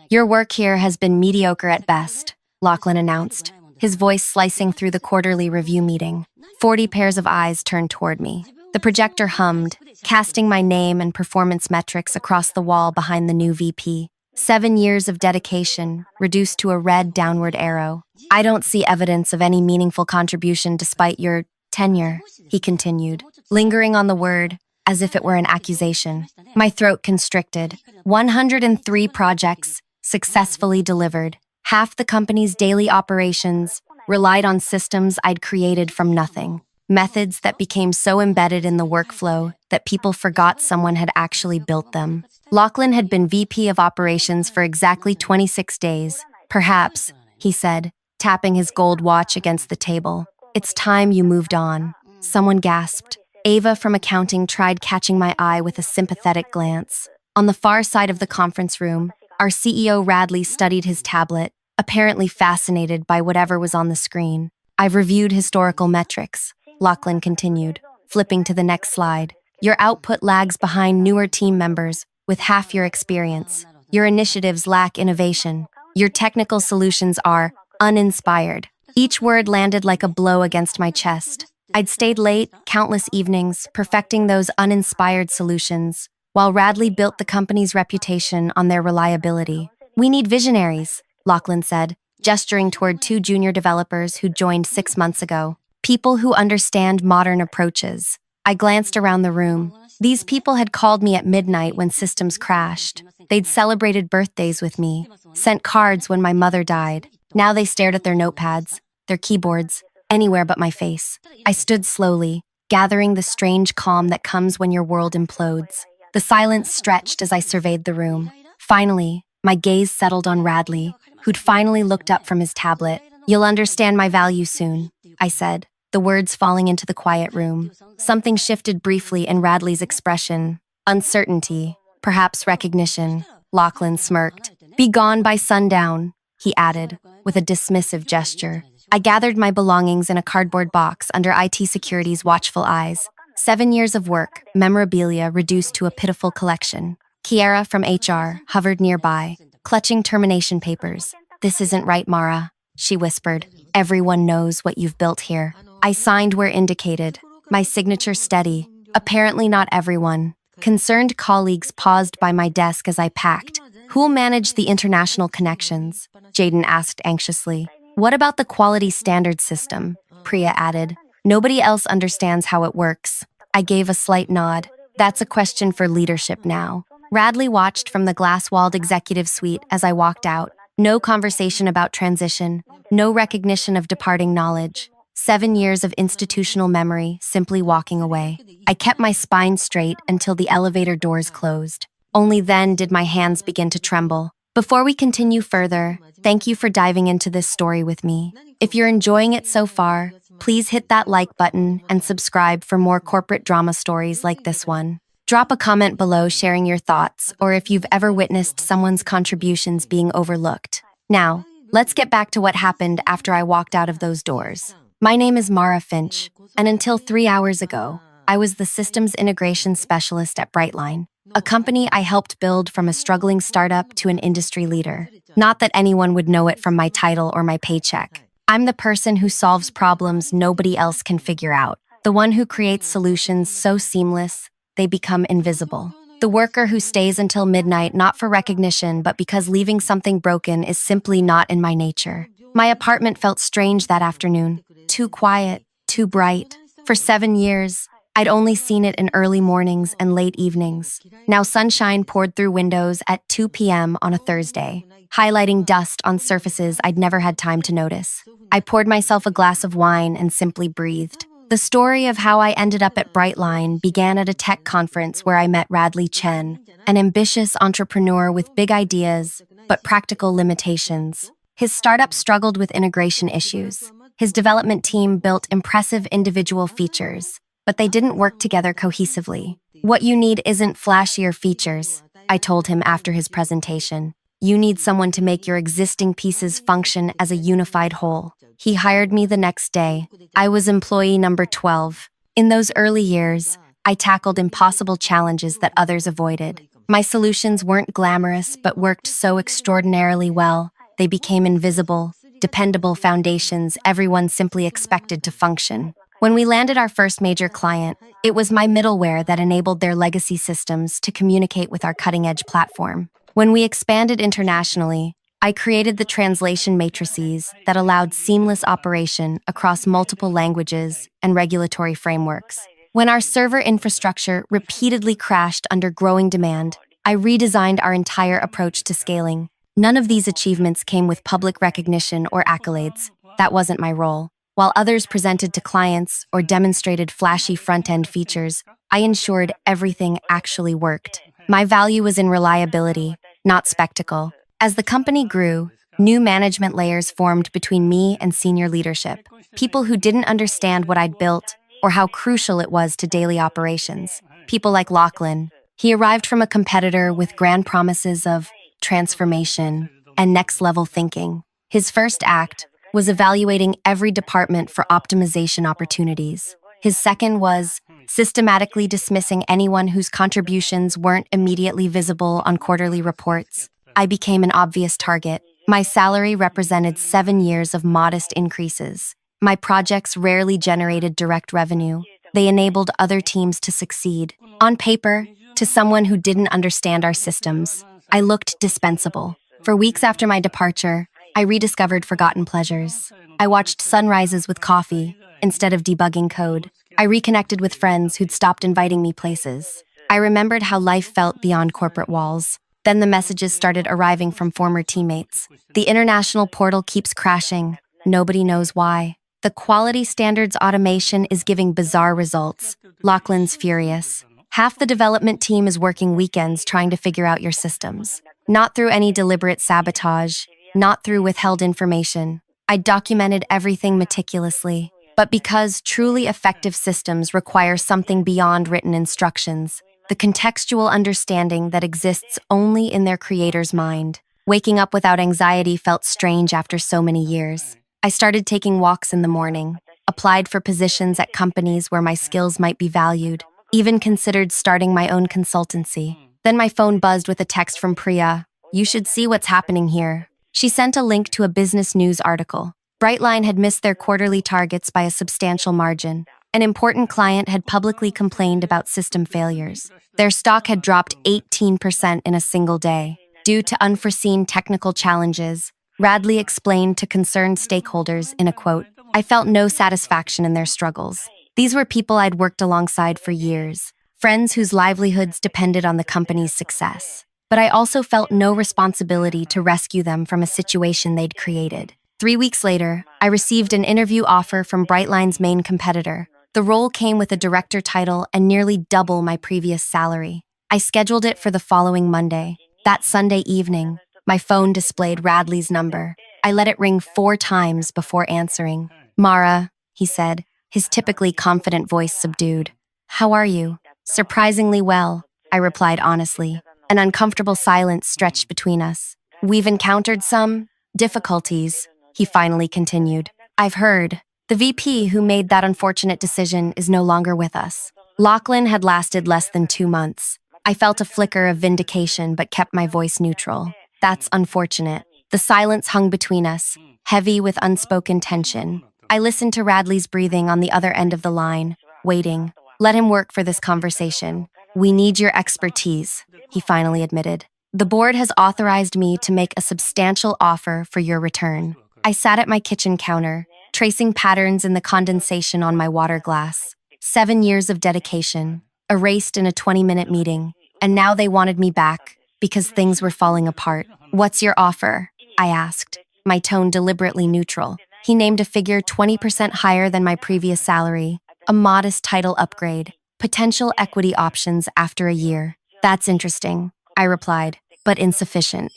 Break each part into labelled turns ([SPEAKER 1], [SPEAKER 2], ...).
[SPEAKER 1] Your work here has been mediocre at best, Lachlan announced, his voice slicing through the quarterly review meeting. 40 pairs of eyes turned toward me. The projector hummed, casting my name and performance metrics across the wall behind the new VP. 7 years of dedication, reduced to a red downward arrow. I don't see evidence of any meaningful contribution despite your tenure, he continued, lingering on the word as if it were an accusation. My throat constricted. 103 projects, successfully delivered. Half the company's daily operations relied on systems I'd created from nothing. Methods that became so embedded in the workflow that people forgot someone had actually built them. Lachlan had been VP of operations for exactly 26 days. Perhaps, he said, tapping his gold watch against the table. It's time you moved on. Someone gasped. Ava from accounting tried catching my eye with a sympathetic glance. On the far side of the conference room, our CEO Radley studied his tablet, apparently fascinated by whatever was on the screen. I've reviewed historical metrics, Lachlan continued, flipping to the next slide. Your output lags behind newer team members with half your experience. Your initiatives lack innovation. Your technical solutions are uninspired. Each word landed like a blow against my chest. I'd stayed late, countless evenings, perfecting those uninspired solutions, while Radley built the company's reputation on their reliability. We need visionaries, Lachlan said, gesturing toward 2 junior developers who joined 6 months ago. People who understand modern approaches. I glanced around the room. These people had called me at midnight when systems crashed. They'd celebrated birthdays with me, sent cards when my mother died. Now they stared at their notepads, their keyboards, anywhere but my face. I stood slowly, gathering the strange calm that comes when your world implodes. The silence stretched as I surveyed the room. Finally, my gaze settled on Radley, who'd finally looked up from his tablet. You'll understand my value soon, I said, the words falling into the quiet room. Something shifted briefly in Radley's expression. Uncertainty, perhaps recognition. Lachlan smirked. Be gone by sundown, he added, with a dismissive gesture. I gathered my belongings in a cardboard box under IT Security's watchful eyes. 7 years of work, memorabilia reduced to a pitiful collection. Kiera from HR hovered nearby, clutching termination papers. This isn't right, Mara, she whispered. Everyone knows what you've built here. I signed where indicated, my signature steady. Apparently not everyone. Concerned colleagues paused by my desk as I packed. Who'll manage the international connections? Jaden asked anxiously. What about the quality standard system? Priya added. Nobody else understands how it works. I gave a slight nod. That's a question for leadership now. Radley watched from the glass-walled executive suite as I walked out. No conversation about transition, no recognition of departing knowledge. 7 years of institutional memory simply walking away. I kept my spine straight until the elevator doors closed. Only then did my hands begin to tremble. Before we continue further, thank you for diving into this story with me. If you're enjoying it so far, please hit that like button and subscribe for more corporate drama stories like this one. Drop a comment below sharing your thoughts or if you've ever witnessed someone's contributions being overlooked. Now, let's get back to what happened after I walked out of those doors. My name is Mara Finch, and until 3 hours ago, I was the systems integration specialist at Brightline, a company I helped build from a struggling startup to an industry leader. Not that anyone would know it from my title or my paycheck. I'm the person who solves problems nobody else can figure out. The one who creates solutions so seamless, they become invisible. The worker who stays until midnight not for recognition but because leaving something broken is simply not in my nature. My apartment felt strange that afternoon. Too quiet, too bright. For 7 years, I'd only seen it in early mornings and late evenings. Now sunshine poured through windows at 2 p.m. on a Thursday, highlighting dust on surfaces I'd never had time to notice. I poured myself a glass of wine and simply breathed. The story of how I ended up at Brightline began at a tech conference where I met Radley Chen, an ambitious entrepreneur with big ideas, but practical limitations. His startup struggled with integration issues. His development team built impressive individual features, but they didn't work together cohesively. What you need isn't flashier features, I told him after his presentation. You need someone to make your existing pieces function as a unified whole. He hired me the next day. I was employee number 12. In those early years, I tackled impossible challenges that others avoided. My solutions weren't glamorous, but worked so extraordinarily well. They became invisible, dependable foundations everyone simply expected to function. When we landed our first major client, it was my middleware that enabled their legacy systems to communicate with our cutting-edge platform. When we expanded internationally, I created the translation matrices that allowed seamless operation across multiple languages and regulatory frameworks. When our server infrastructure repeatedly crashed under growing demand, I redesigned our entire approach to scaling. None of these achievements came with public recognition or accolades. That wasn't my role. While others presented to clients or demonstrated flashy front-end features, I ensured everything actually worked. My value was in reliability, not spectacle. As the company grew, new management layers formed between me and senior leadership, people who didn't understand what I'd built or how crucial it was to daily operations. People like Lachlan. He arrived from a competitor with grand promises of transformation and next-level thinking. His first act was evaluating every department for optimization opportunities. His second was systematically dismissing anyone whose contributions weren't immediately visible on quarterly reports. I became an obvious target. My salary represented 7 years of modest increases. My projects rarely generated direct revenue. They enabled other teams to succeed. On paper, to someone who didn't understand our systems, I looked dispensable. For weeks after my departure, I rediscovered forgotten pleasures. I watched sunrises with coffee instead of debugging code. I reconnected with friends who'd stopped inviting me places. I remembered how life felt beyond corporate walls. Then the messages started arriving from former teammates. The international portal keeps crashing. Nobody knows why. The quality standards automation is giving bizarre results. Lachlan's furious. Half the development team is working weekends trying to figure out your systems. Not through any deliberate sabotage, not through withheld information. I documented everything meticulously. But because truly effective systems require something beyond written instructions, the contextual understanding that exists only in their creator's mind. Waking up without anxiety felt strange after so many years. I started taking walks in the morning, applied for positions at companies where my skills might be valued, even considered starting my own consultancy. Then my phone buzzed with a text from Priya. "You should see what's happening here." She sent a link to a business news article. Brightline had missed their quarterly targets by a substantial margin. An important client had publicly complained about system failures. Their stock had dropped 18% in a single day. Due to unforeseen technical challenges, Radley explained to concerned stakeholders in a quote, "I felt no satisfaction in their struggles. These were people I'd worked alongside for years, friends whose livelihoods depended on the company's success. But I also felt no responsibility to rescue them from a situation they'd created." 3 weeks later, I received an interview offer from Brightline's main competitor. The role came with a director title and nearly double my previous salary. I scheduled it for the following Monday. That Sunday evening, my phone displayed Radley's number. I let it ring 4 times before answering. "Mara," he said, his typically confident voice subdued. "How are you?" "Surprisingly well," I replied honestly. An uncomfortable silence stretched between us. "We've encountered some difficulties," he finally continued. "I've heard. The VP who made that unfortunate decision is no longer with us." Lachlan had lasted less than 2 months. I felt a flicker of vindication but kept my voice neutral. "That's unfortunate." The silence hung between us, heavy with unspoken tension. I listened to Radley's breathing on the other end of the line, waiting. "Let him work for this conversation. We need your expertise," he finally admitted. "The board has authorized me to make a substantial offer for your return." I sat at my kitchen counter, tracing patterns in the condensation on my water glass. 7 years of dedication, erased in a 20-minute meeting, and now they wanted me back because things were falling apart. "What's your offer?" I asked, my tone deliberately neutral. He named a figure 20% higher than my previous salary, a modest title upgrade, potential equity options after a year. "That's interesting," I replied, "but insufficient."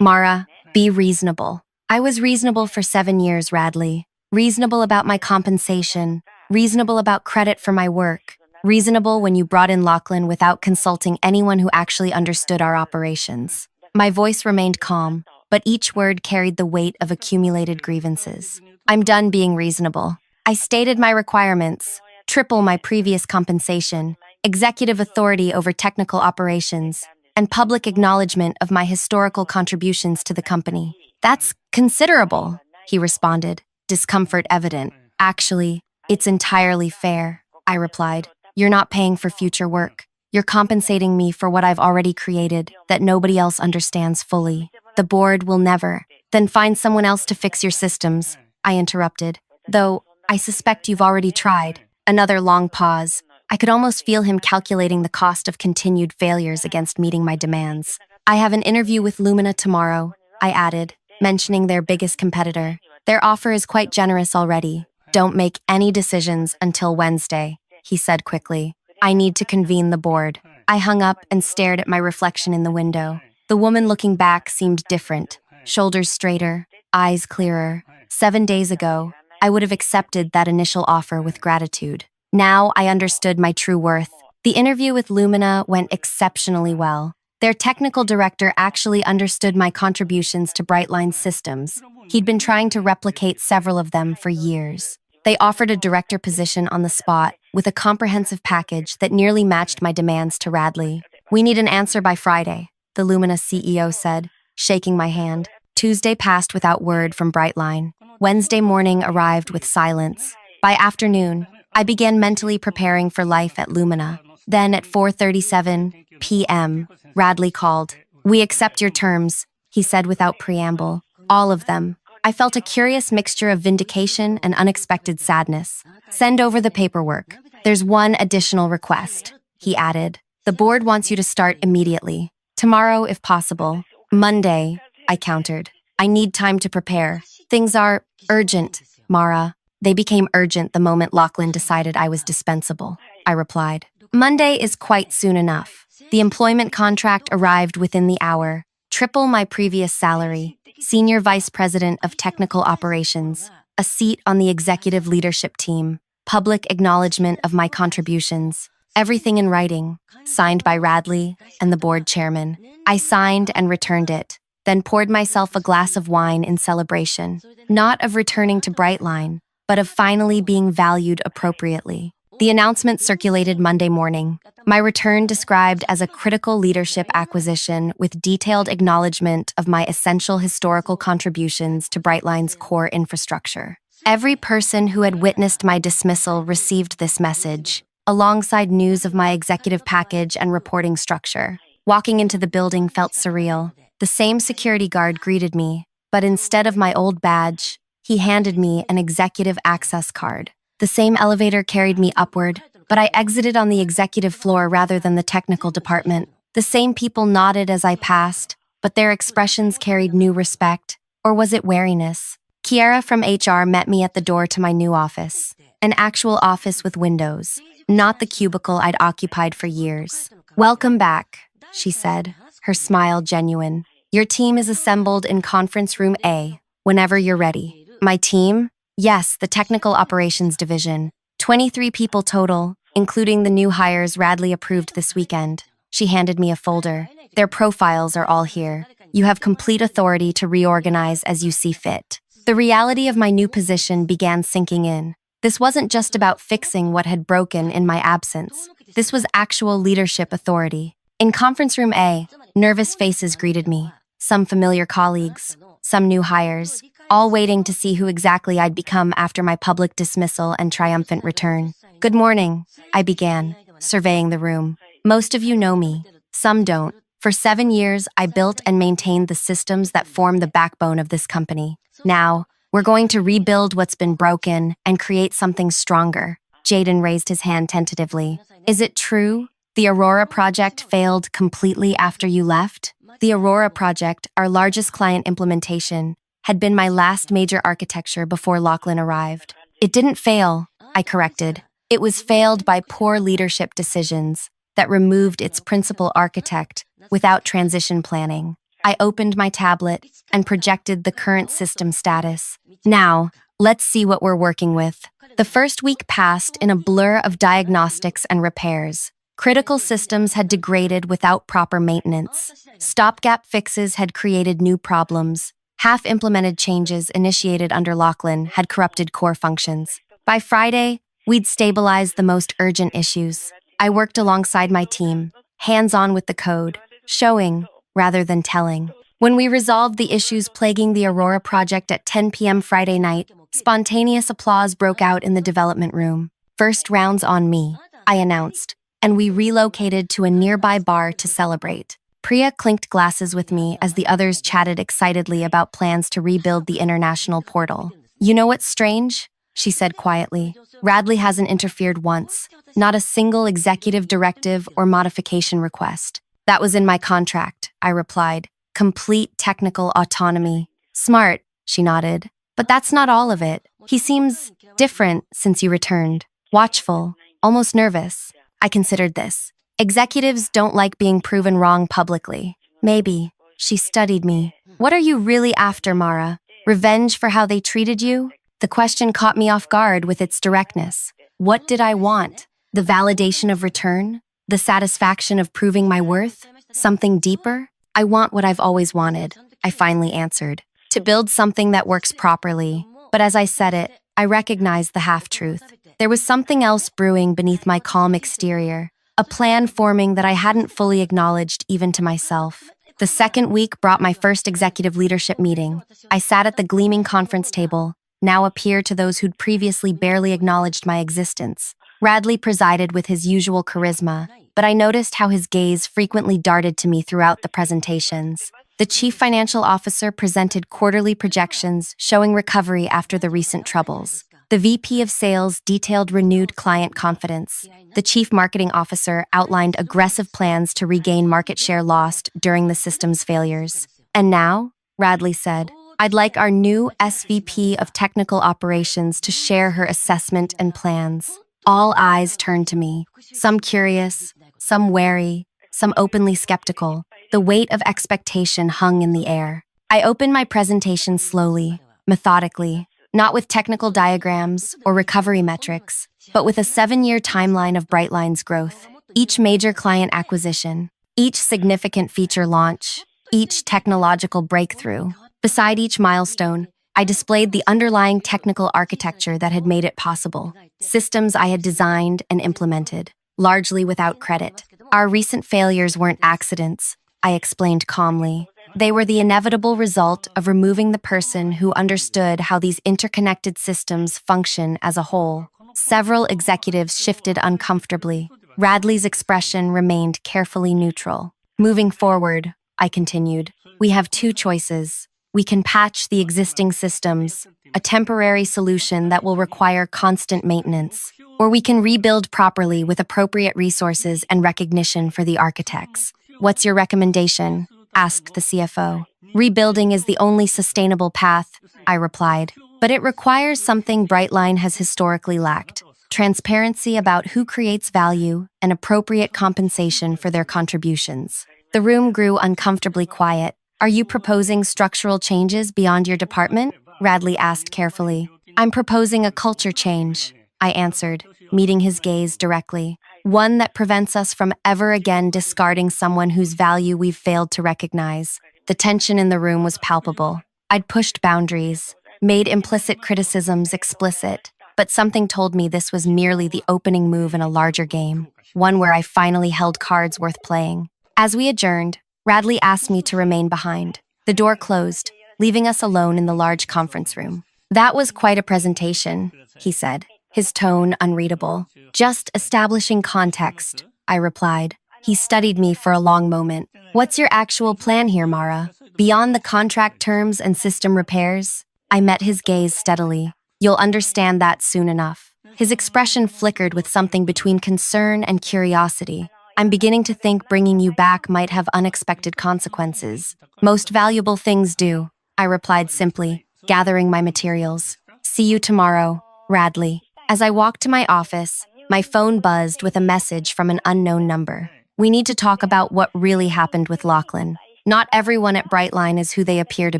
[SPEAKER 1] "Mara, be reasonable." I was reasonable for 7 years, Radley. Reasonable about my compensation, reasonable about credit for my work, reasonable when you brought in Lachlan without consulting anyone who actually understood our operations. My voice remained calm, but each word carried the weight of accumulated grievances. "I'm done being reasonable. I stated my requirements, triple my previous compensation, executive authority over technical operations, and public acknowledgement of my historical contributions to the company. That's considerable, he responded, discomfort evident. Actually, it's entirely fair, I replied. You're not paying for future work. You're compensating me for what I've already created that nobody else understands fully. The board will never. Then find someone else to fix your systems, I interrupted. Though, I suspect you've already tried. Another long pause. I could almost feel him calculating the cost of continued failures against meeting my demands. I have an interview with Lumina tomorrow, I added, mentioning their biggest competitor. Their offer is quite generous already. Don't make any decisions until Wednesday, he said quickly. I need to convene the board. I hung up and stared at my reflection in the window. The woman looking back seemed different, shoulders straighter, eyes clearer. 7 days ago, I would have accepted that initial offer with gratitude. Now I understood my true worth. The interview with Lumina went exceptionally well. Their technical director actually understood my contributions to Brightline's systems. He'd been trying to replicate several of them for years. They offered a director position on the spot with a comprehensive package that nearly matched my demands to Radley. We need an answer by Friday, the Lumina CEO said, shaking my hand. Tuesday passed without word from Brightline. Wednesday morning arrived with silence. By afternoon, I began mentally preparing for life at Lumina. Then at 4:37 p.m., Radley called. We accept your terms, he said without preamble. All of them. I felt a curious mixture of vindication and unexpected sadness. Send over the paperwork. There's one additional request, he added. The board wants you to start immediately. Tomorrow, if possible. Monday, I countered. I need time to prepare. Things are urgent, Mara. They became urgent the moment Lachlan decided I was dispensable, I replied. Monday is quite soon enough. The employment contract arrived within the hour. Triple my previous salary. Senior Vice President of Technical Operations. A seat on the executive leadership team. Public acknowledgement of my contributions. Everything in writing. Signed by Radley and the board chairman. I signed and returned it. Then poured myself a glass of wine in celebration. Not of returning to Brightline, but of finally being valued appropriately. The announcement circulated Monday morning. My return described as a critical leadership acquisition with detailed acknowledgement of my essential historical contributions to Brightline's core infrastructure. Every person who had witnessed my dismissal received this message, alongside news of my executive package and reporting structure. Walking into the building felt surreal. The same security guard greeted me, but instead of my old badge, he handed me an executive access card. The same elevator carried me upward, but I exited on the executive floor rather than the technical department. The same people nodded as I passed, but their expressions carried new respect. Or was it wariness? Kiara from HR met me at the door to my new office. An actual office with windows, not the cubicle I'd occupied for years. Welcome back, she said, her smile genuine. Your team is assembled in conference room A, whenever you're ready. My team? Yes, the Technical Operations Division. 23 people total, including the new hires Radley approved this weekend. She handed me a folder. Their profiles are all here. You have complete authority to reorganize as you see fit. The reality of my new position began sinking in. This wasn't just about fixing what had broken in my absence. This was actual leadership authority. In conference room A, nervous faces greeted me. Some familiar colleagues, some new hires, all waiting to see who exactly I'd become after my public dismissal and triumphant return. Good morning, I began, surveying the room. Most of you know me. Some don't. For 7 years, I built and maintained the systems that form the backbone of this company. Now, we're going to rebuild what's been broken and create something stronger. Jaden raised his hand tentatively. Is it true? The Aurora project failed completely after you left? The Aurora project, our largest client implementation, had been my last major architecture before Lachlan arrived. It didn't fail, I corrected. It was failed by poor leadership decisions that removed its principal architect without transition planning. I opened my tablet and projected the current system status. Now, let's see what we're working with. The first week passed in a blur of diagnostics and repairs. Critical systems had degraded without proper maintenance. Stopgap fixes had created new problems. Half-implemented changes initiated under Lachlan had corrupted core functions. By Friday, we'd stabilized the most urgent issues. I worked alongside my team, hands-on with the code, showing rather than telling. When we resolved the issues plaguing the Aurora project at 10 p.m. Friday night, spontaneous applause broke out in the development room. First round's on me, I announced, and we relocated to a nearby bar to celebrate. Priya clinked glasses with me as the others chatted excitedly about plans to rebuild the international portal. You know what's strange? She said quietly. Radley hasn't interfered once. Not a single executive directive or modification request. That was in my contract, I replied. Complete technical autonomy. Smart, she nodded. But that's not all of it. He seems different since you returned. Watchful, almost nervous. I considered this. Executives don't like being proven wrong publicly. Maybe. She studied me. What are you really after, Mara? Revenge for how they treated you? The question caught me off guard with its directness. What did I want? The validation of return? The satisfaction of proving my worth? Something deeper? I want what I've always wanted, I finally answered. To build something that works properly. But as I said it, I recognized the half-truth. There was something else brewing beneath my calm exterior. A plan forming that I hadn't fully acknowledged even to myself. The second week brought my first executive leadership meeting. I sat at the gleaming conference table, now a peer to those who'd previously barely acknowledged my existence. Radley presided with his usual charisma, but I noticed how his gaze frequently darted to me throughout the presentations. The chief financial officer presented quarterly projections showing recovery after the recent troubles. The VP of Sales detailed renewed client confidence. The Chief Marketing Officer outlined aggressive plans to regain market share lost during the system's failures. And now, Radley said, I'd like our new SVP of Technical Operations to share her assessment and plans. All eyes turned to me, some curious, some wary, some openly skeptical. The weight of expectation hung in the air. I opened my presentation slowly, methodically, not with technical diagrams or recovery metrics, but with a 7-year timeline of Brightline's growth. Each major client acquisition, each significant feature launch, each technological breakthrough. Beside each milestone, I displayed the underlying technical architecture that had made it possible, systems I had designed and implemented, largely without credit. Our recent failures weren't accidents, I explained calmly. They were the inevitable result of removing the person who understood how these interconnected systems function as a whole. Several executives shifted uncomfortably. Radley's expression remained carefully neutral. Moving forward, I continued, we have two choices. We can patch the existing systems, a temporary solution that will require constant maintenance, or we can rebuild properly with appropriate resources and recognition for the architects. What's your recommendation? Asked the CFO. Rebuilding is the only sustainable path, I replied, but it requires something Brightline has historically lacked: transparency about who creates value and appropriate compensation for their contributions. The room grew uncomfortably quiet. Are you proposing structural changes beyond your department? Radley asked carefully. I'm proposing a culture change, I answered, meeting his gaze directly. One that prevents us from ever again discarding someone whose value we've failed to recognize. The tension in the room was palpable. I'd pushed boundaries, made implicit criticisms explicit, but something told me this was merely the opening move in a larger game, one where I finally held cards worth playing. As we adjourned, Radley asked me to remain behind. The door closed, leaving us alone in the large conference room. That was quite a presentation, he said, his tone unreadable. Just establishing context, I replied. He studied me for a long moment. What's your actual plan here, Mara? Beyond the contract terms and system repairs? I met his gaze steadily. You'll understand that soon enough. His expression flickered with something between concern and curiosity. I'm beginning to think bringing you back might have unexpected consequences. Most valuable things do, I replied simply, gathering my materials. See you tomorrow, Radley. As I walked to my office, my phone buzzed with a message from an unknown number. We need to talk about what really happened with Lachlan. Not everyone at Brightline is who they appear to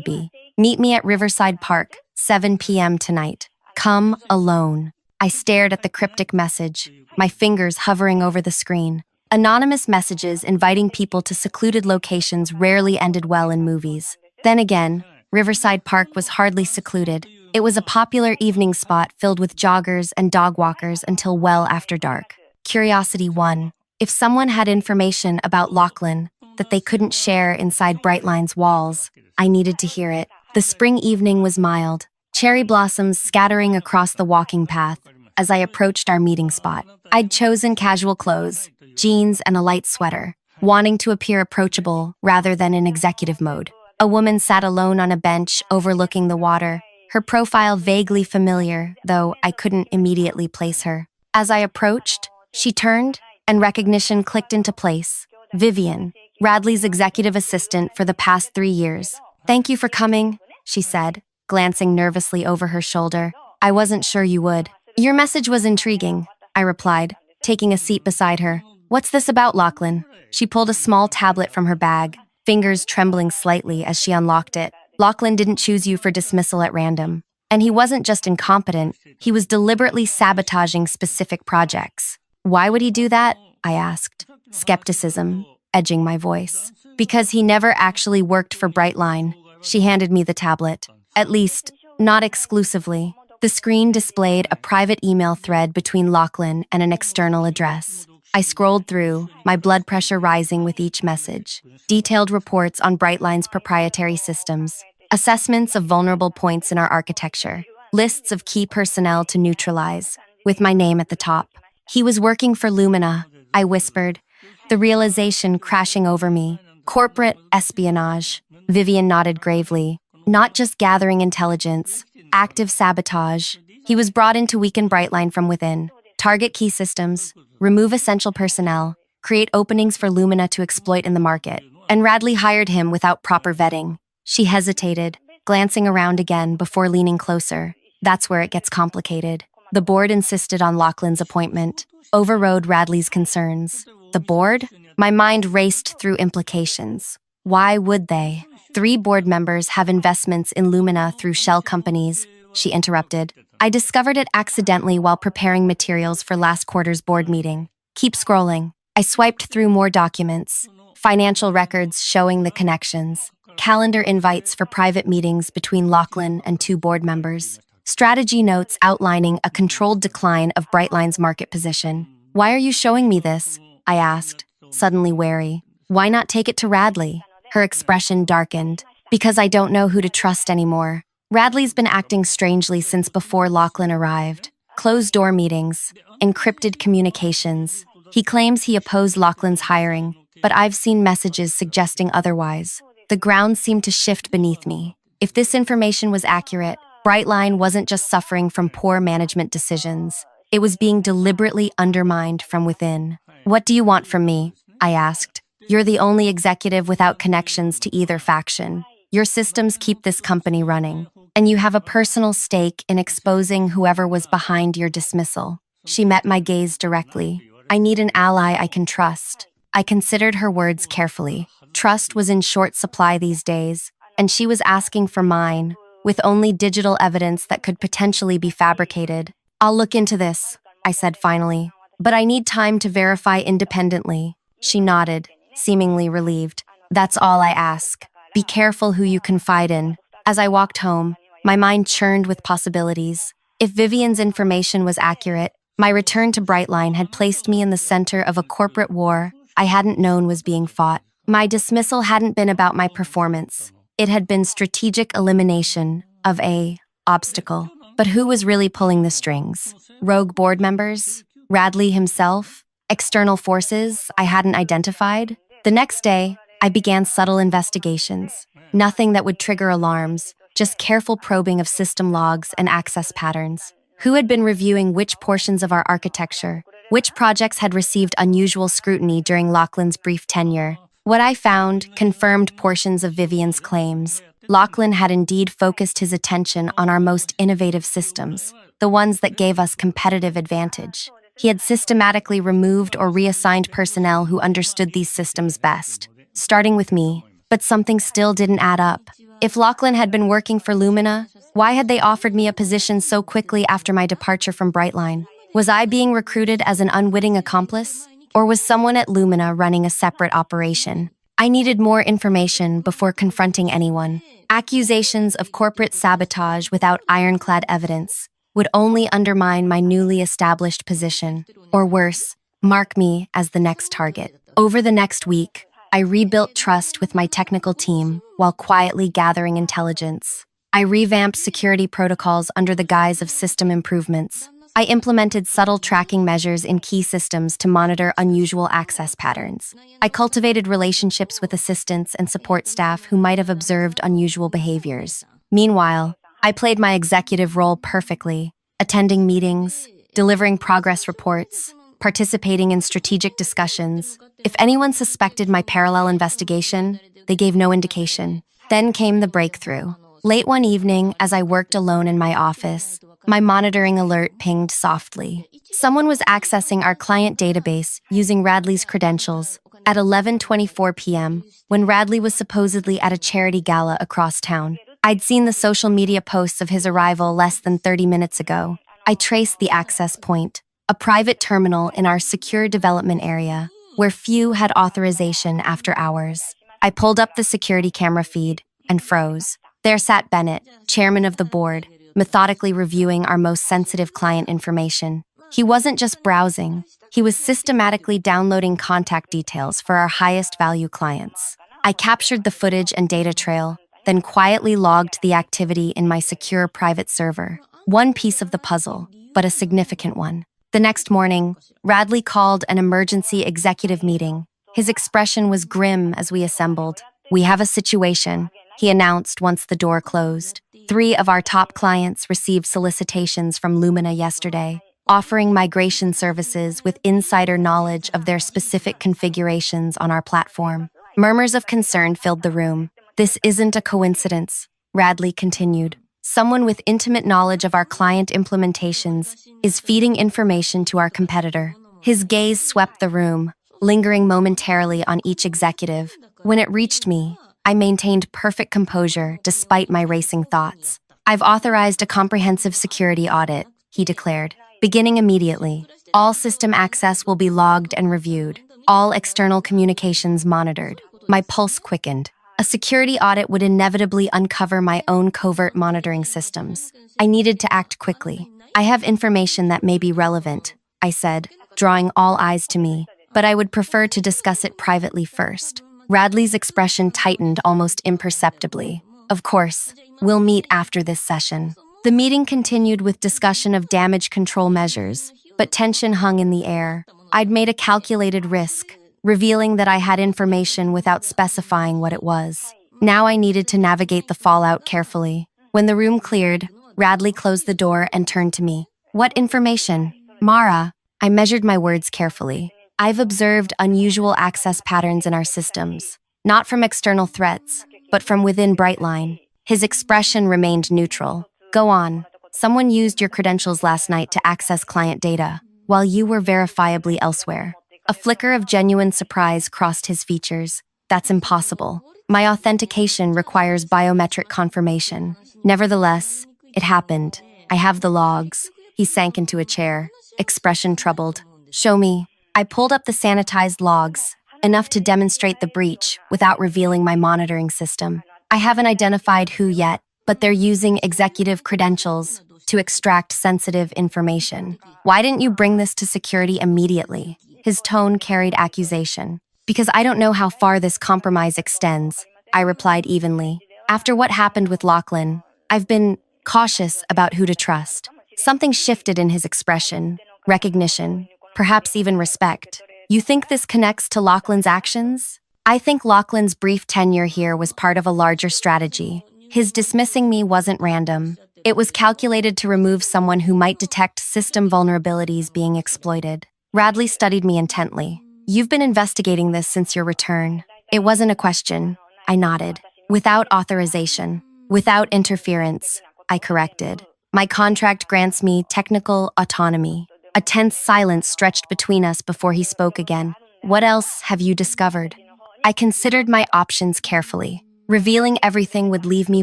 [SPEAKER 1] be. Meet me at Riverside Park, 7 p.m. tonight. Come alone. I stared at the cryptic message, my fingers hovering over the screen. Anonymous messages inviting people to secluded locations rarely ended well in movies. Then again, Riverside Park was hardly secluded. It was a popular evening spot filled with joggers and dog walkers until well after dark. Curiosity won. If someone had information about Lachlan, that they couldn't share inside Brightline's walls. I needed to hear it. The spring evening was mild, cherry blossoms scattering across the walking path as I approached our meeting spot. I'd chosen casual clothes, jeans and a light sweater, wanting to appear approachable rather than in executive mode. A woman sat alone on a bench overlooking the water, her profile vaguely familiar, though I couldn't immediately place her. As I approached, she turned, and recognition clicked into place. Vivian, Radley's executive assistant for the past 3 years. "Thank you for coming," she said, glancing nervously over her shoulder. "I wasn't sure you would." "Your message was intriguing," I replied, taking a seat beside her. "What's this about, Lachlan?" She pulled a small tablet from her bag, fingers trembling slightly as she unlocked it. "Lachlan didn't choose you for dismissal at random. And he wasn't just incompetent, he was deliberately sabotaging specific projects." "Why would he do that?" I asked, skepticism edging my voice. "Because he never actually worked for Brightline." She handed me the tablet. "At least, not exclusively." The screen displayed a private email thread between Lachlan and an external address. I scrolled through, my blood pressure rising with each message. Detailed reports on Brightline's proprietary systems, assessments of vulnerable points in our architecture, lists of key personnel to neutralize, with my name at the top. "He was working for Lumina," I whispered, the realization crashing over me. "Corporate espionage." Vivian nodded gravely. "Not just gathering intelligence, active sabotage. He was brought in to weaken Brightline from within, target key systems, remove essential personnel, create openings for Lumina to exploit in the market. And Radley hired him without proper vetting." She hesitated, glancing around again before leaning closer. "That's where it gets complicated. The board insisted on Lachlan's appointment, overrode Radley's concerns." "The board?" My mind raced through implications. Why would they? 3 board members have investments in Lumina through shell companies, she interrupted. "I discovered it accidentally while preparing materials for last quarter's board meeting." "Keep scrolling." I swiped through more documents, financial records showing the connections, calendar invites for private meetings between Lachlan and 2 board members, strategy notes outlining a controlled decline of Brightline's market position. "Why are you showing me this?" I asked, suddenly wary. "Why not take it to Radley?" Her expression darkened. "Because I don't know who to trust anymore. Radley's been acting strangely since before Lachlan arrived. Closed-door meetings, encrypted communications. He claims he opposed Lachlan's hiring, but I've seen messages suggesting otherwise. The ground seemed to shift beneath me. If this information was accurate, Brightline wasn't just suffering from poor management decisions. It was being deliberately undermined from within. "What do you want from me?" I asked. "You're the only executive without connections to either faction. Your systems keep this company running, and you have a personal stake in exposing whoever was behind your dismissal." She met my gaze directly. "I need an ally I can trust." I considered her words carefully. Trust was in short supply these days, and she was asking for mine, with only digital evidence that could potentially be fabricated. "I'll look into this," I said finally, "but I need time to verify independently." She nodded, seemingly relieved. "That's all I ask. Be careful who you confide in." As I walked home, my mind churned with possibilities. If Vivian's information was accurate, my return to Brightline had placed me in the center of a corporate war I hadn't known was being fought. My dismissal hadn't been about my performance. It had been strategic elimination of a obstacle. But who was really pulling the strings? Rogue board members? Radley himself? External forces I hadn't identified? The next day, I began subtle investigations. Nothing that would trigger alarms, just careful probing of system logs and access patterns. Who had been reviewing which portions of our architecture? Which projects had received unusual scrutiny during Lachlan's brief tenure? What I found confirmed portions of Vivian's claims. Lachlan had indeed focused his attention on our most innovative systems, the ones that gave us competitive advantage. He had systematically removed or reassigned personnel who understood these systems best, starting with me. But something still didn't add up. If Lachlan had been working for Lumina, why had they offered me a position so quickly after my departure from Brightline? Was I being recruited as an unwitting accomplice? Or was someone at Lumina running a separate operation? I needed more information before confronting anyone. Accusations of corporate sabotage without ironclad evidence would only undermine my newly established position, or worse, mark me as the next target. Over the next week, I rebuilt trust with my technical team while quietly gathering intelligence. I revamped security protocols under the guise of system improvements. I implemented subtle tracking measures in key systems to monitor unusual access patterns. I cultivated relationships with assistants and support staff who might have observed unusual behaviors. Meanwhile, I played my executive role perfectly, attending meetings, delivering progress reports, participating in strategic discussions. If anyone suspected my parallel investigation, they gave no indication. Then came the breakthrough. Late one evening, as I worked alone in my office, my monitoring alert pinged softly. Someone was accessing our client database using Radley's credentials at 11:24 p.m. when Radley was supposedly at a charity gala across town. I'd seen the social media posts of his arrival less than 30 minutes ago. I traced the access point, a private terminal in our secure development area, where few had authorization after hours. I pulled up the security camera feed and froze. There sat Bennett, chairman of the board, methodically reviewing our most sensitive client information. He wasn't just browsing, he was systematically downloading contact details for our highest value clients. I captured the footage and data trail, then quietly logged the activity in my secure private server. One piece of the puzzle, but a significant one. The next morning, Radley called an emergency executive meeting. His expression was grim as we assembled. "We have a situation," he announced once the door closed. 3 of our top clients received solicitations from Lumina yesterday, offering migration services with insider knowledge of their specific configurations on our platform. Murmurs of concern filled the room. "This isn't a coincidence," Radley continued. "Someone with intimate knowledge of our client implementations is feeding information to our competitor." His gaze swept the room, lingering momentarily on each executive. When it reached me, I maintained perfect composure despite my racing thoughts. "I've authorized a comprehensive security audit," he declared, "beginning immediately. All system access will be logged and reviewed, all external communications monitored." My pulse quickened. A security audit would inevitably uncover my own covert monitoring systems. I needed to act quickly. "I have information that may be relevant," I said, drawing all eyes to me, "but I would prefer to discuss it privately first." Radley's expression tightened almost imperceptibly. "Of course, we'll meet after this session." The meeting continued with discussion of damage control measures, but tension hung in the air. I'd made a calculated risk, revealing that I had information without specifying what it was. Now I needed to navigate the fallout carefully. When the room cleared, Radley closed the door and turned to me. "What information?" "Mara." I measured my words carefully. "I've observed unusual access patterns in our systems, not from external threats, but from within Brightline." His expression remained neutral. "Go on. Someone used your credentials last night to access client data, while you were verifiably elsewhere." A flicker of genuine surprise crossed his features. "That's impossible. My authentication requires biometric confirmation." "Nevertheless, it happened. I have the logs." He sank into a chair, expression troubled. "Show me." I pulled up the sanitized logs, enough to demonstrate the breach without revealing my monitoring system. "I haven't identified who yet, but they're using executive credentials to extract sensitive information." "Why didn't you bring this to security immediately?" His tone carried accusation. "Because I don't know how far this compromise extends," I replied evenly. "After what happened with Lachlan, I've been cautious about who to trust." Something shifted in his expression. Recognition, perhaps even respect. "You think this connects to Lachlan's actions?" "I think Lachlan's brief tenure here was part of a larger strategy. His dismissing me wasn't random. It was calculated to remove someone who might detect system vulnerabilities being exploited." Radley studied me intently. "You've been investigating this since your return." "It wasn't a question." I nodded. "Without authorization. Without interference," I corrected. "My contract grants me technical autonomy." A tense silence stretched between us before he spoke again. "What else have you discovered?" I considered my options carefully. Revealing everything would leave me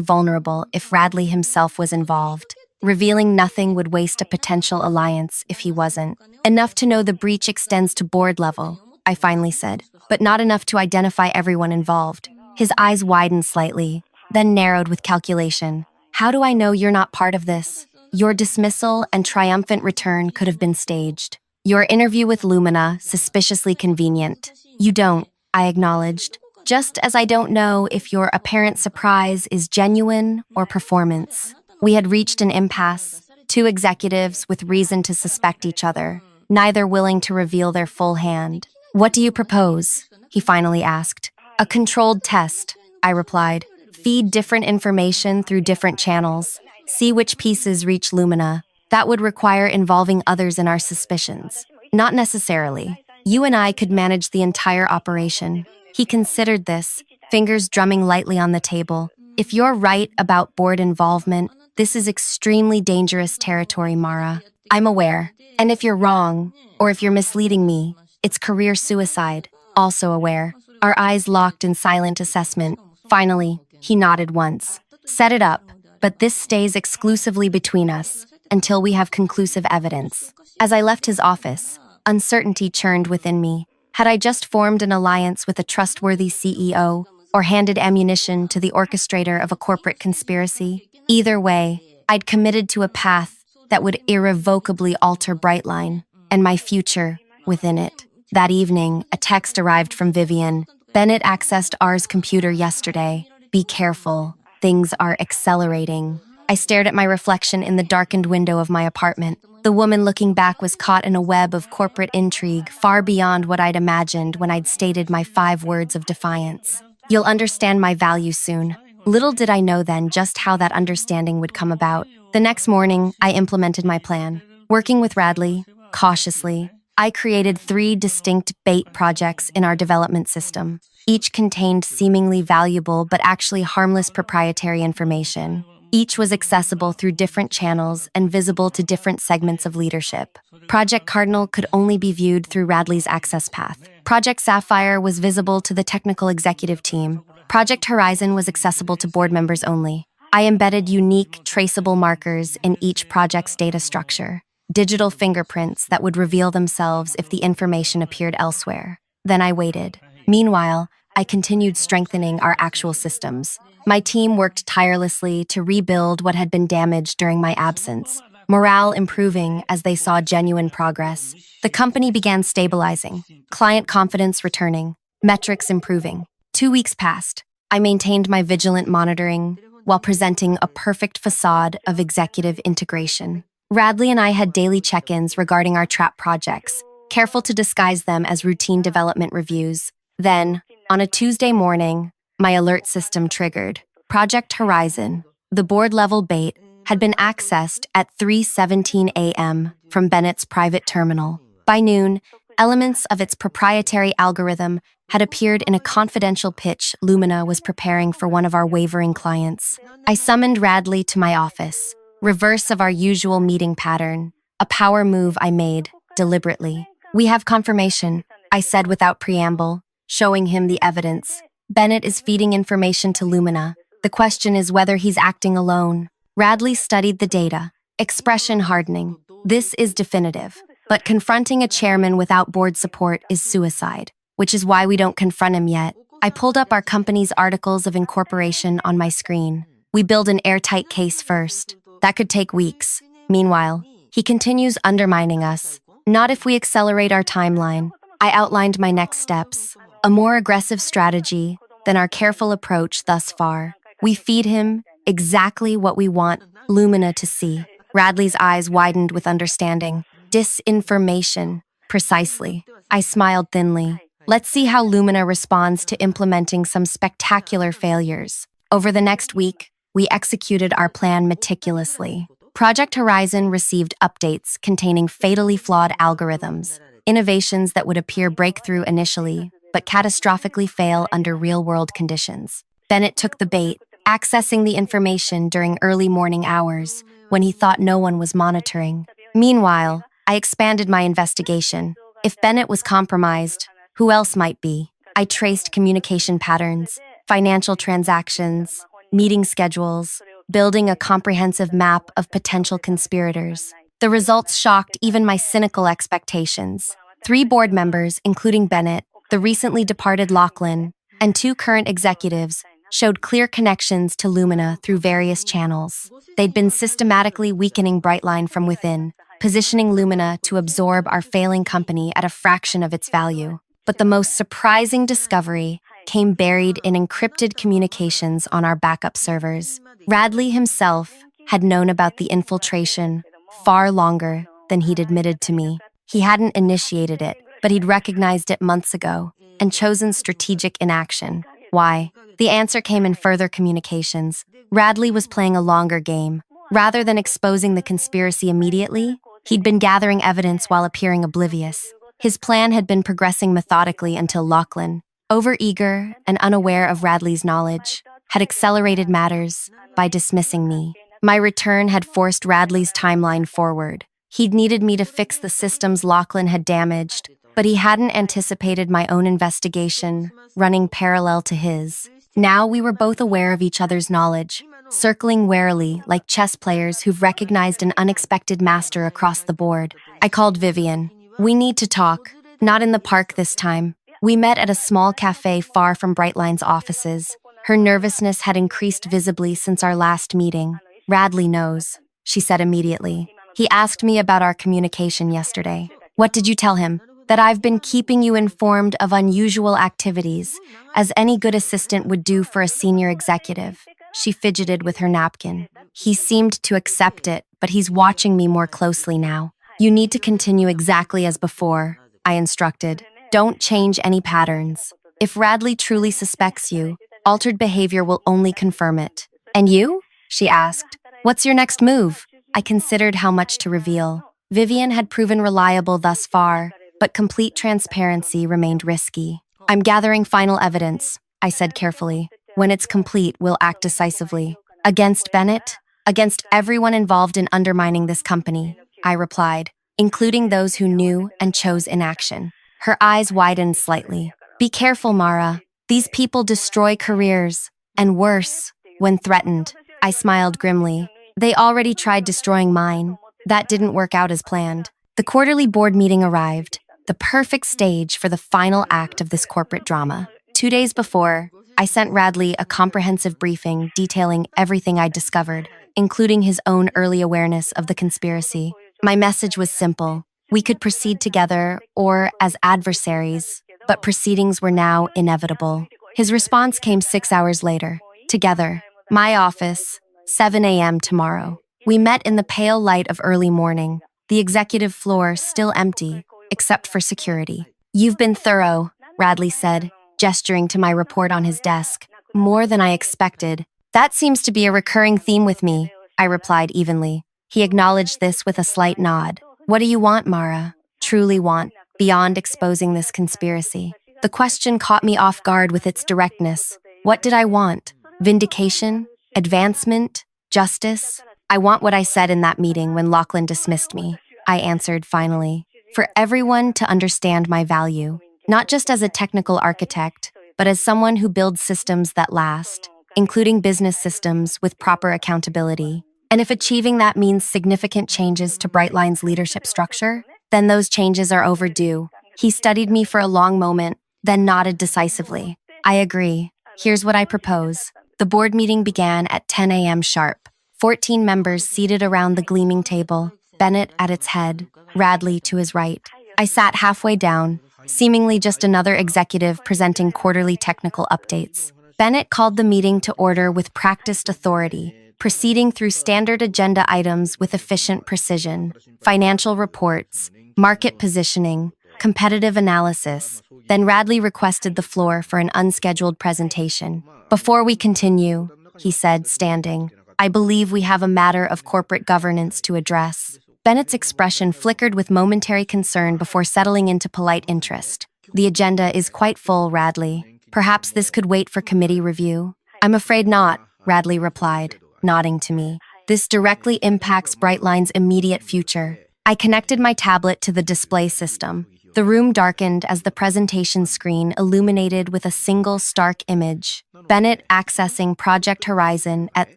[SPEAKER 1] vulnerable if Radley himself was involved. Revealing nothing would waste a potential alliance if he wasn't. "Enough to know the breach extends to board level," I finally said, "but not enough to identify everyone involved." His eyes widened slightly, then narrowed with calculation. "How do I know you're not part of this? Your dismissal and triumphant return could have been staged. Your interview with Lumina, suspiciously convenient." "You don't," I acknowledged. Just as I don't know if your apparent surprise is genuine or performance. We had reached an impasse, two executives with reason to suspect each other, neither willing to reveal their full hand. "What do you propose?" he finally asked. "A controlled test," I replied. "Feed different information through different channels. See which pieces reach Lumina. That would require involving others in our suspicions." "Not necessarily. You and I could manage the entire operation." He considered this, fingers drumming lightly on the table. "If you're right about board involvement, this is extremely dangerous territory, Mara. I'm aware. And if you're wrong, or if you're misleading me, it's career suicide. Also aware." Our eyes locked in silent assessment. Finally, he nodded once. "Set it up, but this stays exclusively between us until we have conclusive evidence." As I left his office, uncertainty churned within me. Had I just formed an alliance with a trustworthy CEO, or handed ammunition to the orchestrator of a corporate conspiracy? Either way, I'd committed to a path that would irrevocably alter Brightline and my future within it. That evening, a text arrived from Vivian. "Bennett accessed R's computer yesterday. Be careful. Things are accelerating." I stared at my reflection in the darkened window of my apartment. The woman looking back was caught in a web of corporate intrigue far beyond what I'd imagined when I'd stated my 5 words of defiance. "You'll understand my value soon." Little did I know then just how that understanding would come about. The next morning, I implemented my plan. Working with Radley, cautiously, I created 3 distinct bait projects in our development system. Each contained seemingly valuable but actually harmless proprietary information. Each was accessible through different channels and visible to different segments of leadership. Project Cardinal could only be viewed through Radley's access path. Project Sapphire was visible to the technical executive team. Project Horizon was accessible to board members only. I embedded unique, traceable markers in each project's data structure, digital fingerprints that would reveal themselves if the information appeared elsewhere. Then I waited. Meanwhile, I continued strengthening our actual systems. My team worked tirelessly to rebuild what had been damaged during my absence, morale improving as they saw genuine progress. The company began stabilizing, client confidence returning, metrics improving. 2 weeks passed. I maintained my vigilant monitoring while presenting a perfect facade of executive integration. Radley and I had daily check-ins regarding our trap projects, careful to disguise them as routine development reviews. Then, on a Tuesday morning, my alert system triggered. Project Horizon, the board-level bait, had been accessed at 3:17 a.m. from Bennett's private terminal. By noon, elements of its proprietary algorithm had appeared in a confidential pitch Lumina was preparing for one of our wavering clients. I summoned Radley to my office, reverse of our usual meeting pattern, a power move I made, deliberately. "We have confirmation," I said without preamble, showing him the evidence. "Bennett is feeding information to Lumina. The question is whether he's acting alone." Radley studied the data, expression hardening. "This is definitive, but confronting a chairman without board support is suicide, which is why we don't confront him yet." I pulled up our company's articles of incorporation on my screen. "We build an airtight case first. That could take weeks. Meanwhile, he continues undermining us. Not if we accelerate our timeline." I outlined my next steps, a more aggressive strategy than our careful approach thus far. We feed him exactly what we want Lumina to see. Radley's eyes widened with understanding. "Disinformation, precisely." I smiled thinly. "Let's see how Lumina responds to implementing some spectacular failures." Over the next week, we executed our plan meticulously. Project Horizon received updates containing fatally flawed algorithms, innovations that would appear breakthrough initially, but catastrophically fail under real-world conditions. Bennett took the bait, accessing the information during early morning hours when he thought no one was monitoring. Meanwhile, I expanded my investigation. If Bennett was compromised, who else might be? I traced communication patterns, financial transactions, meeting schedules, building a comprehensive map of potential conspirators. The results shocked even my cynical expectations. 3 board members, including Bennett, the recently departed Lachlan, and 2 current executives, showed clear connections to Lumina through various channels. They'd been systematically weakening Brightline from within, positioning Lumina to absorb our failing company at a fraction of its value. But the most surprising discovery came buried in encrypted communications on our backup servers. Radley himself had known about the infiltration far longer than he'd admitted to me. He hadn't initiated it, but he'd recognized it months ago and chosen strategic inaction. Why? The answer came in further communications. Radley was playing a longer game. Rather than exposing the conspiracy immediately, he'd been gathering evidence while appearing oblivious. His plan had been progressing methodically until Lachlan, overeager and unaware of Radley's knowledge, had accelerated matters by dismissing me. My return had forced Radley's timeline forward. He'd needed me to fix the systems Lachlan had damaged, but he hadn't anticipated my own investigation running parallel to his. Now we were both aware of each other's knowledge, circling warily like chess players who've recognized an unexpected master across the board. I called Vivian. We need to talk. Not in the park this time. We met at a small cafe far from Brightline's offices. Her nervousness had increased visibly since our last meeting. Radley knows, she said immediately. He asked me about our communication yesterday. What did you tell him? That I've been keeping you informed of unusual activities, as any good assistant would do for a senior executive. She fidgeted with her napkin. He seemed to accept it, but he's watching me more closely now. You need to continue exactly as before, I instructed. Don't change any patterns. If Radley truly suspects you, altered behavior will only confirm it. And you? She asked. What's your next move? I considered how much to reveal. Vivian had proven reliable thus far, but complete transparency remained risky. I'm gathering final evidence, I said carefully. When it's complete, we'll act decisively. Against Bennett? Against everyone involved in undermining this company, I replied, including those who knew and chose inaction. Her eyes widened slightly. Be careful, Mara. These people destroy careers, and worse, when threatened. I smiled grimly. They already tried destroying mine. That didn't work out as planned. The quarterly board meeting arrived, the perfect stage for the final act of this corporate drama. 2 days before, I sent Radley a comprehensive briefing detailing everything I'd discovered, including his own early awareness of the conspiracy. My message was simple. We could proceed together or as adversaries, but proceedings were now inevitable. His response came 6 hours later. Together. My office, 7 a.m. tomorrow. We met in the pale light of early morning, the executive floor still empty, except for security. You've been thorough, Radley said, gesturing to my report on his desk. More than I expected. That seems to be a recurring theme with me, I replied evenly. He acknowledged this with a slight nod. What do you want, Mara? Truly want, beyond exposing this conspiracy? The question caught me off guard with its directness. What did I want? Vindication? Advancement? Justice? I want what I said in that meeting when Lachlan dismissed me, I answered finally. For everyone to understand my value, not just as a technical architect, but as someone who builds systems that last, including business systems with proper accountability. And if achieving that means significant changes to Brightline's leadership structure, then those changes are overdue. He studied me for a long moment, then nodded decisively. I agree. Here's what I propose. The board meeting began at 10 a.m. sharp. 14 members seated around the gleaming table, Bennett at its head, Radley to his right. I sat halfway down, seemingly just another executive presenting quarterly technical updates. Bennett called the meeting to order with practiced authority, proceeding through standard agenda items with efficient precision, financial reports, market positioning, competitive analysis. Then Radley requested the floor for an unscheduled presentation. Before we continue, he said, standing, I believe we have a matter of corporate governance to address. Bennett's expression flickered with momentary concern before settling into polite interest. The agenda is quite full, Radley. Perhaps this could wait for committee review? I'm afraid not, Radley replied, nodding to me. This directly impacts Brightline's immediate future. I connected my tablet to the display system. The room darkened as the presentation screen illuminated with a single stark image. Bennett accessing Project Horizon at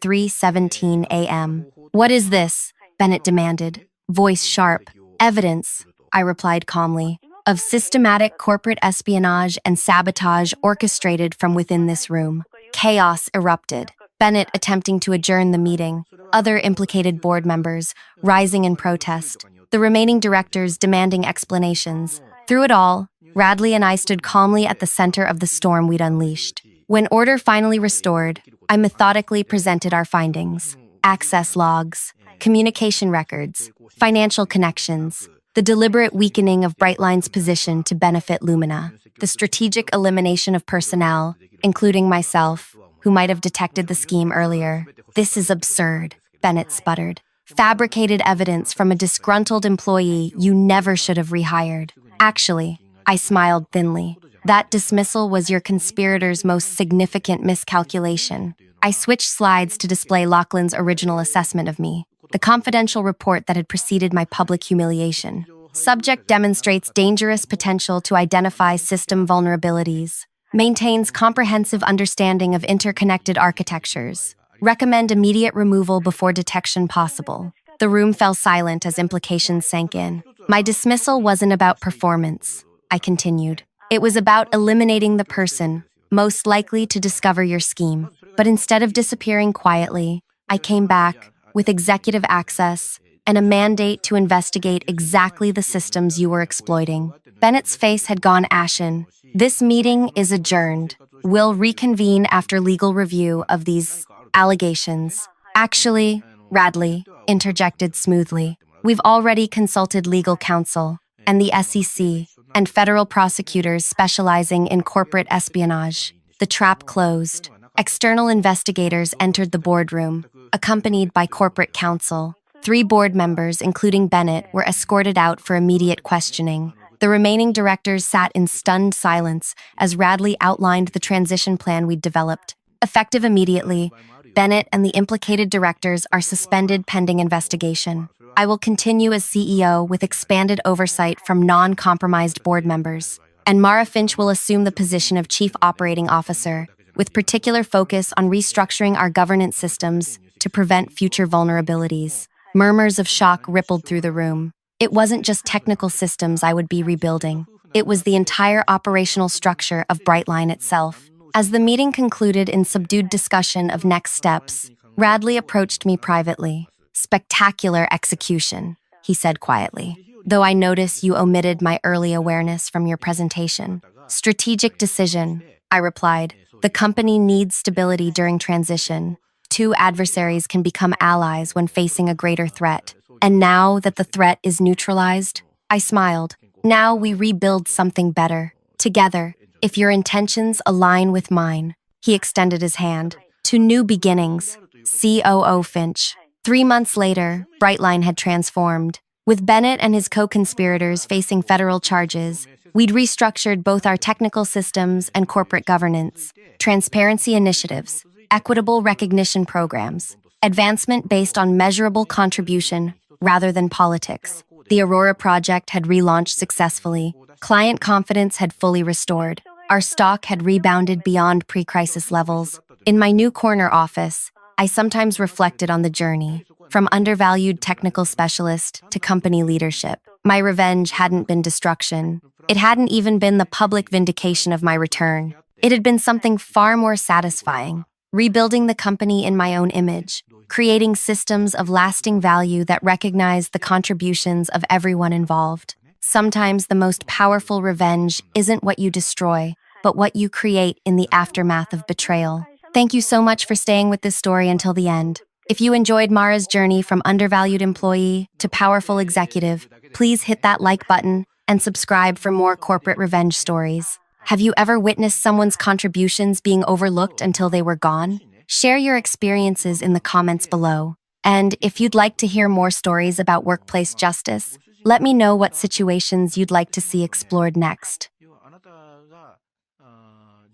[SPEAKER 1] 3:17 a.m. What is this? Bennett demanded, voice sharp. Evidence, I replied calmly, of systematic corporate espionage and sabotage orchestrated from within this room. Chaos erupted. Bennett attempting to adjourn the meeting, other implicated board members rising in protest, the remaining directors demanding explanations. Through it all, Radley and I stood calmly at the center of the storm we'd unleashed. When order finally restored, I methodically presented our findings: access logs, communication records, financial connections, the deliberate weakening of Brightline's position to benefit Lumina, the strategic elimination of personnel, including myself, who might have detected the scheme earlier. "This is absurd," Bennett sputtered. "Fabricated evidence from a disgruntled employee you never should have rehired." "Actually," I smiled thinly, "that dismissal was your conspirator's most significant miscalculation." I switched slides to display Lachlan's original assessment of me, the confidential report that had preceded my public humiliation. "Subject demonstrates dangerous potential to identify system vulnerabilities. Maintains comprehensive understanding of interconnected architectures. Recommend immediate removal before detection possible." The room fell silent as implications sank in. "My dismissal wasn't about performance," I continued. "It was about eliminating the person most likely to discover your scheme. But instead of disappearing quietly, I came back with executive access and a mandate to investigate exactly the systems you were exploiting." Bennett's face had gone ashen. "This meeting is adjourned. We'll reconvene after legal review of these allegations." "Actually," Radley interjected smoothly, "we've already consulted legal counsel and the SEC and federal prosecutors specializing in corporate espionage." The trap closed. External investigators entered the boardroom, accompanied by corporate counsel. 3 board members, including Bennett, were escorted out for immediate questioning. The remaining directors sat in stunned silence as Radley outlined the transition plan we'd developed. Effective immediately, Bennett and the implicated directors are suspended pending investigation. I will continue as CEO with expanded oversight from non-compromised board members, and Mara Finch will assume the position of Chief Operating Officer, with particular focus on restructuring our governance systems to prevent future vulnerabilities. Murmurs of shock rippled through the room. It wasn't just technical systems I would be rebuilding. It was the entire operational structure of Brightline itself. As the meeting concluded in subdued discussion of next steps, Radley approached me privately. "Spectacular execution," he said quietly, "though I notice you omitted my early awareness from your presentation." "Strategic decision," I replied. "The company needs stability during transition. 2 adversaries can become allies when facing a greater threat. And now that the threat is neutralized," I smiled, "now we rebuild something better. Together, if your intentions align with mine." He extended his hand. "To new beginnings, COO Finch." 3 months later, Brightline had transformed. With Bennett and his co-conspirators facing federal charges, we'd restructured both our technical systems and corporate governance, transparency initiatives, equitable recognition programs, advancement based on measurable contribution rather than politics. The Aurora project had relaunched successfully. Client confidence had fully restored. Our stock had rebounded beyond pre-crisis levels. In my new corner office, I sometimes reflected on the journey, from undervalued technical specialist to company leadership. My revenge hadn't been destruction. It hadn't even been the public vindication of my return. It had been something far more satisfying, rebuilding the company in my own image, creating systems of lasting value that recognize the contributions of everyone involved. Sometimes the most powerful revenge isn't what you destroy, but what you create in the aftermath of betrayal. Thank you so much for staying with this story until the end. If you enjoyed Mara's journey from undervalued employee to powerful executive, please hit that like button and subscribe for more corporate revenge stories. Have you ever witnessed someone's contributions being overlooked until they were gone? Share your experiences in the comments below. And if you'd like to hear more stories about workplace justice, let me know what situations you'd like to see explored next.
[SPEAKER 2] 要はあなたが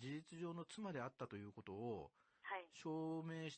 [SPEAKER 2] 事実上の妻であったということを証明して